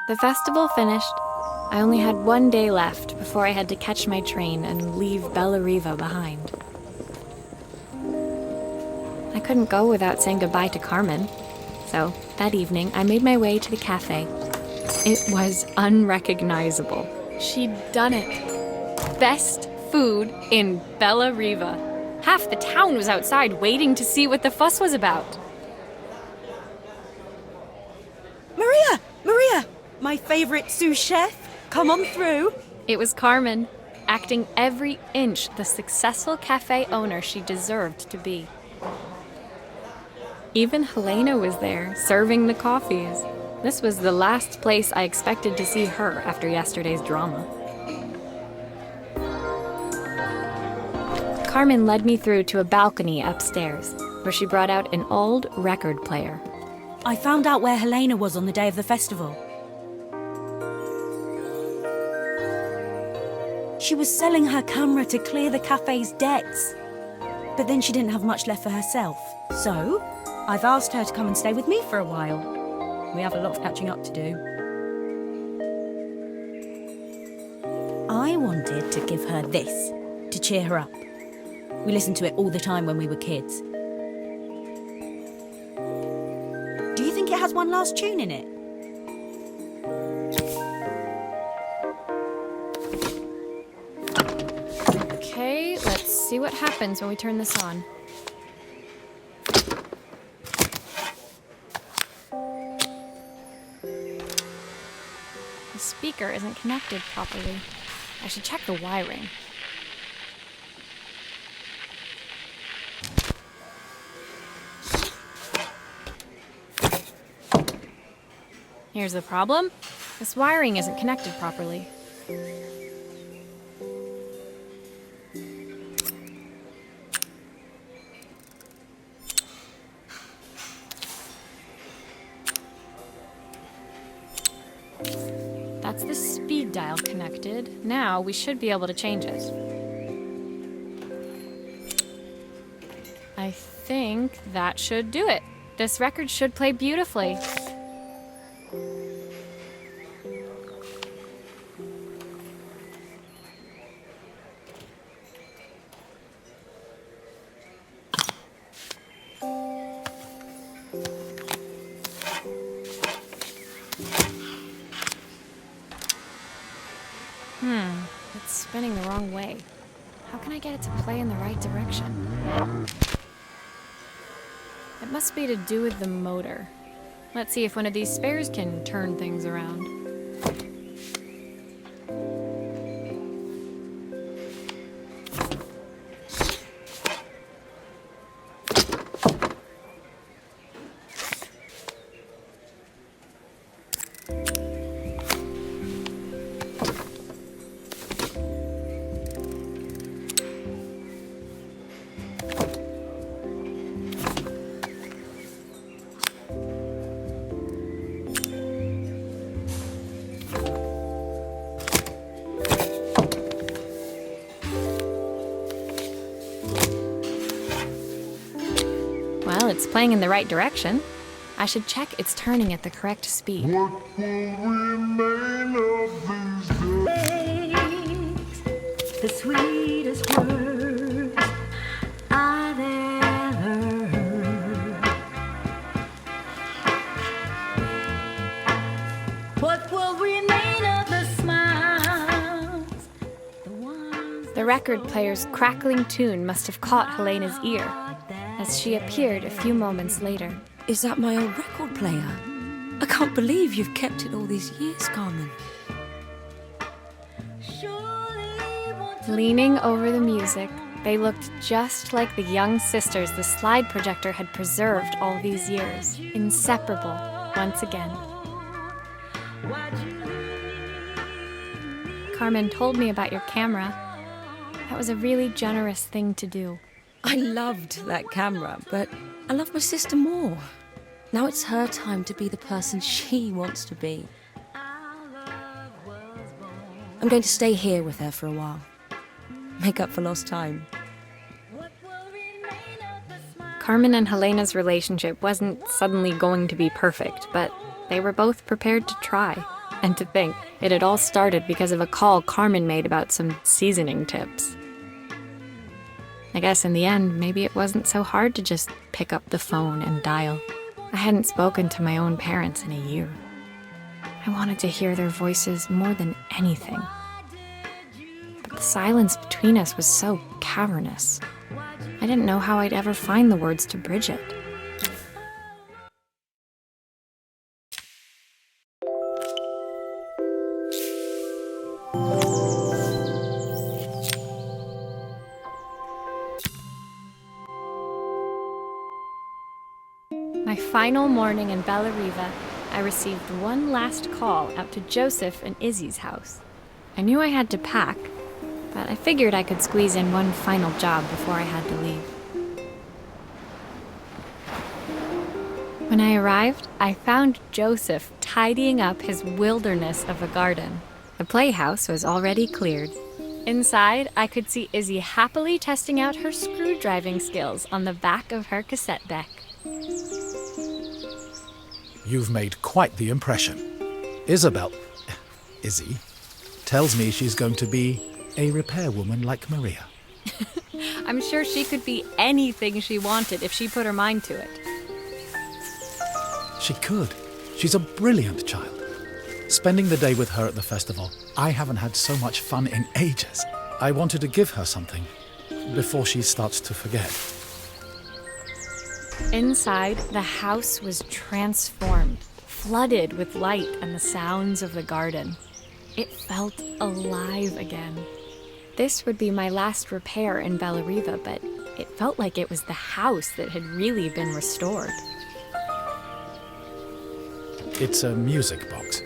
The festival finished. I only had one day left before I had to catch my train and leave Bella Riva behind. I couldn't go without saying goodbye to Carmen. So, that evening, I made my way to the cafe. It was unrecognizable. She'd done it. Best food in Bella Riva. Half the town was outside waiting to see what the fuss was about. Maria! My favorite sous chef. Come on through. It was Carmen, acting every inch the successful cafe owner she deserved to be. Even Helena was there, serving the coffees. This was the last place I expected to see her after yesterday's drama. Carmen led me through to a balcony upstairs, where she brought out an old record player. I found out where Helena was on the day of the festival. She was selling her camera to clear the cafe's debts. But then she didn't have much left for herself. So, I've asked her to come and stay with me for a while. We have a lot of catching up to do. I wanted to give her this, to cheer her up. We listened to it all the time when we were kids. Do you think it has one last tune in it? Okay, let's see what happens when we turn this on. The speaker isn't connected properly. I should check the wiring. Here's the problem. This wiring isn't connected properly. That's the speed dial connected. Now we should be able to change it. I think that should do it. This record should play beautifully. It's spinning the wrong way. How can I get it to play in the right direction? It must be to do with the motor. Let's see if one of these spares can turn things around. Well, it's playing in the right direction. I should check it's turning at the correct speed. What will remain of these days? The sweetest words I've ever heard. What will remain of the smiles? The record player's crackling tune must have caught Helena's ear, as she appeared a few moments later. Is that my old record player? I can't believe you've kept it all these years, Carmen. Leaning over the music, they looked just like the young sisters the slide projector had preserved all these years, inseparable once again. Carmen told me about your camera. That was a really generous thing to do. I loved that camera, but I love my sister more. Now it's her time to be the person she wants to be. I'm going to stay here with her for a while. Make up for lost time. Carmen and Helena's relationship wasn't suddenly going to be perfect, but they were both prepared to try. And to think, it had all started because of a call Carmen made about some seasoning tips. I guess in the end, maybe it wasn't so hard to just pick up the phone and dial. I hadn't spoken to my own parents in a year. I wanted to hear their voices more than anything. But the silence between us was so cavernous. I didn't know how I'd ever find the words to bridge it. My final morning in Bella Riva, I received one last call out to Joseph and Izzy's house. I knew I had to pack, but I figured I could squeeze in one final job before I had to leave. When I arrived, I found Joseph tidying up his wilderness of a garden. The playhouse was already cleared. Inside, I could see Izzy happily testing out her screw-driving skills on the back of her cassette deck. You've made quite the impression. Izzy, tells me she's going to be a repairwoman like Maria. I'm sure she could be anything she wanted if she put her mind to it. She could. She's a brilliant child. Spending the day with her at the festival, I haven't had so much fun in ages. I wanted to give her something before she starts to forget. Inside, the house was transformed, flooded with light and the sounds of the garden. It felt alive again. This would be my last repair in Bella Riva, but it felt like it was the house that had really been restored. It's a music box.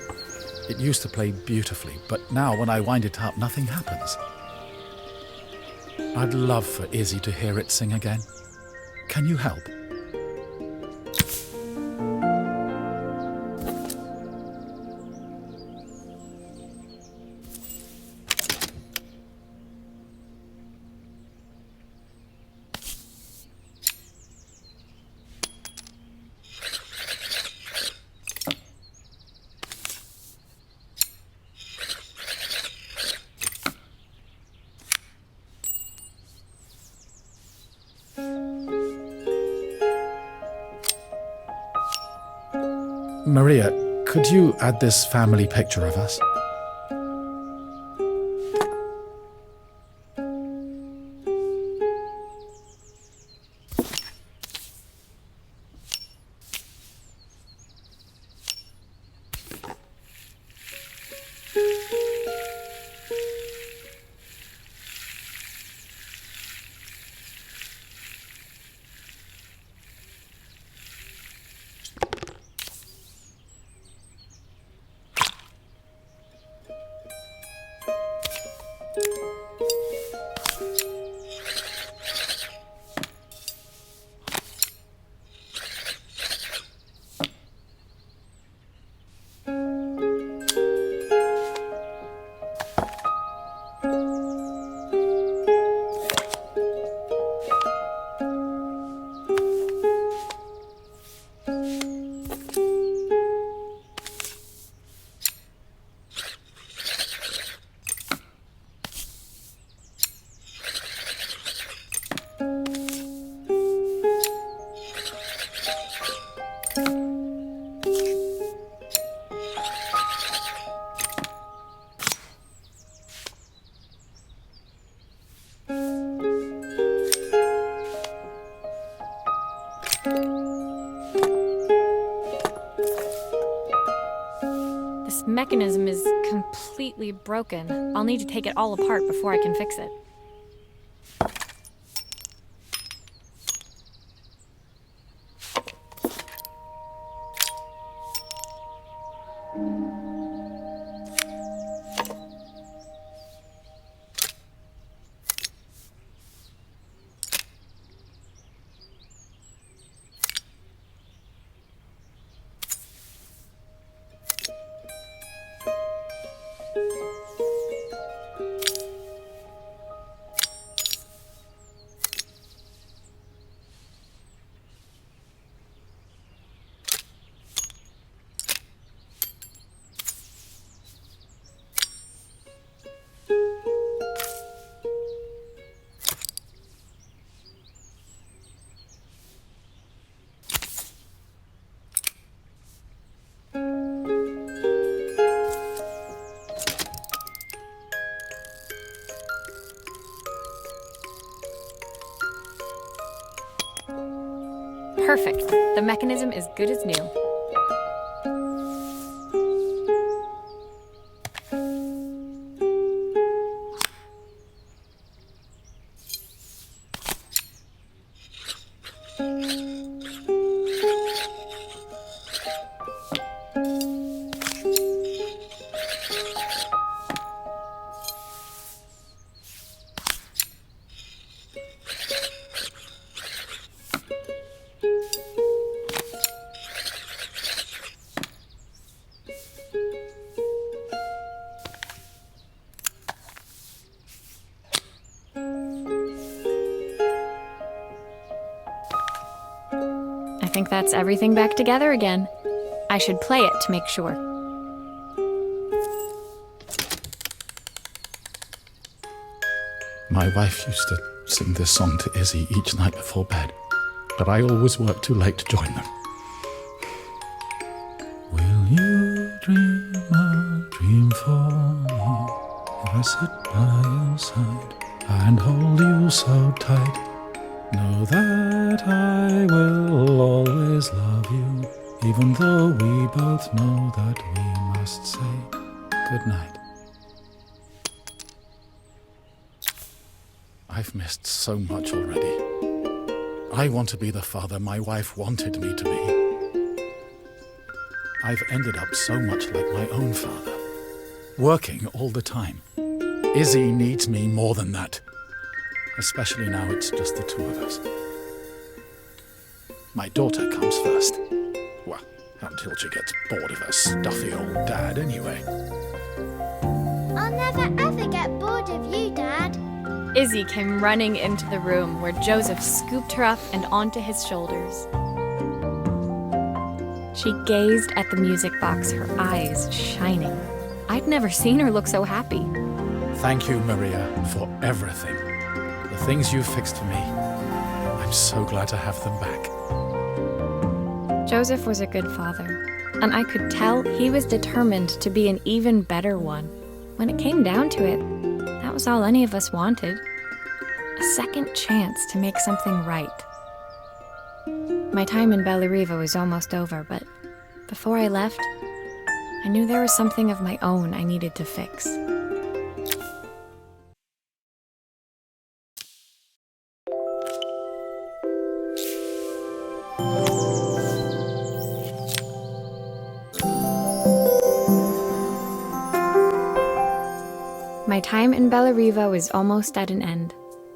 It used to play beautifully, but now when I wind it up, nothing happens. I'd love for Izzy to hear it sing again. Can you help? Maria, could you add this family picture of us? This mechanism is completely broken. I'll need to take it all apart before I can fix it. Perfect. The mechanism is good as new. I think that's everything back together again. I should play it to make sure. My wife used to sing this song to Izzy each night before bed, but I always worked too late to join them. Will you dream a dream for me if I sit by your side and hold you so tight? Know that I will always love you, even though we both know that we must say goodnight. I've missed so much already. I want to be the father my wife wanted me to be. I've ended up so much like my own father, working all the time. Izzy needs me more than that. Especially now it's just the two of us. My daughter comes first. Well, until she gets bored of her stuffy old dad anyway. I'll never ever get bored of you, Dad. Izzy came running into the room where Joseph scooped her up and onto his shoulders. She gazed at the music box, her eyes shining. I'd never seen her look so happy. Thank you, Maria, for everything. The things you fixed for me. I'm so glad to have them back. Joseph was a good father, and I could tell he was determined to be an even better one. When it came down to it, that was all any of us wanted. A second chance to make something right. My time in Bellariva was almost over, but before I left, I knew there was something of my own I needed to fix. My time in Bellariva was almost at an end.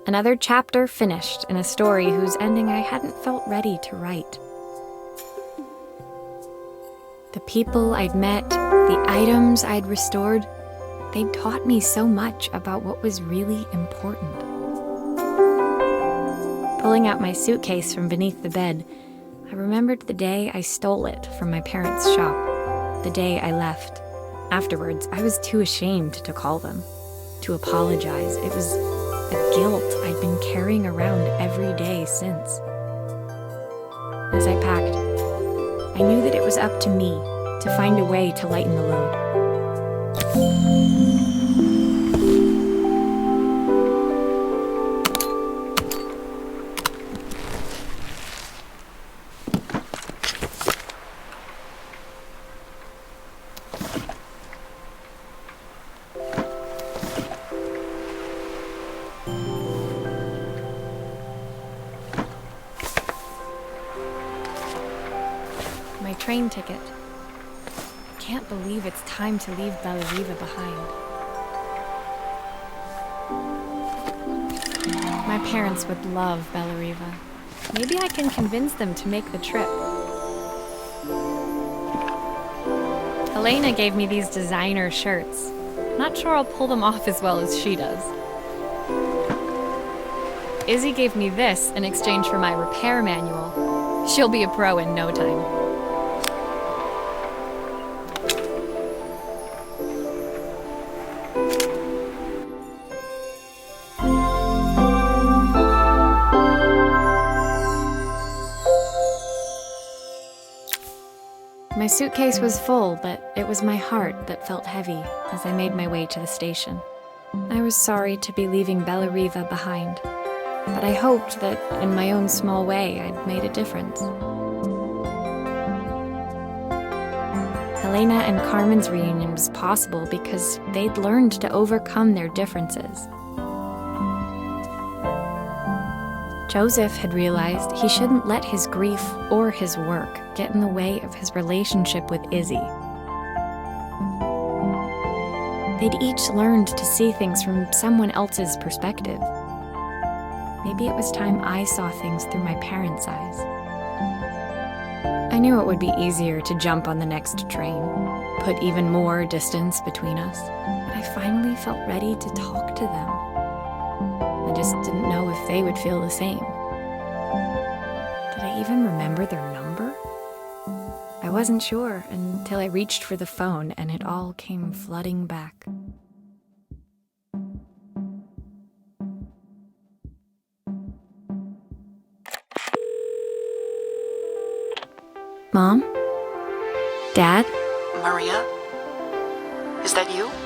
Another chapter finished in a story whose ending I hadn't felt ready to write. The people I'd met, the items I'd restored, they'd taught me so much about what was really important. Pulling out my suitcase from beneath the bed, I remembered the day I stole it from my parents' shop, the day I left. Afterwards, I was too ashamed to call them, to apologize. It was a guilt I'd been carrying around every day since. As I packed, I knew that it was up to me to find a way to lighten the load. My train ticket. I can't believe it's time to leave Bellariva behind. My parents would love Bellariva. Maybe I can convince them to make the trip. Elena gave me these designer shirts. Not sure I'll pull them off as well as she does. Izzy gave me this in exchange for my repair manual. She'll be a pro in no time. My suitcase was full, but it was my heart that felt heavy as I made my way to the station. I was sorry to be leaving Bellariva behind. but I hoped that in my own small way I'd made a difference. Helena and Carmen's reunion was possible because they'd learned to overcome their differences. Joseph had realized he shouldn't let his grief or his work get in the way of his relationship with Izzy. They'd each learned to see things from someone else's perspective. Maybe it was time I saw things through my parents' eyes. I knew it would be easier to jump on the next train, put even more distance between us, but I finally felt ready to talk to them. I just didn't know if they would feel the same. Did I even remember their number? I wasn't sure until I reached for the phone and it all came flooding back. Mom? Dad? Maria? Is that you?